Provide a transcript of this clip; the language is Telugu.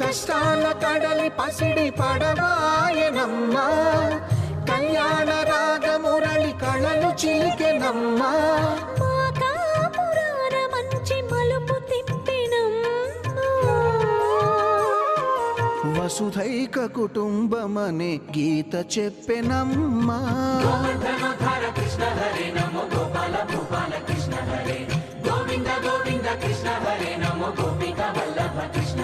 కష్టాల కడలి పసిడి పడవాయనమ్మా కళ్యాణ రాగ మురళి కళలు చిలికెనమ్మా వసుధైక కుటుంబమనే గీత చెప్పెనమ్మా కృష్ణ హరే నమో గోపాల భూపాల కృష్ణ హరే గోవింద గోవింద కృష్ణ హరే నమో గోపిక వల్లభ కృష్ణ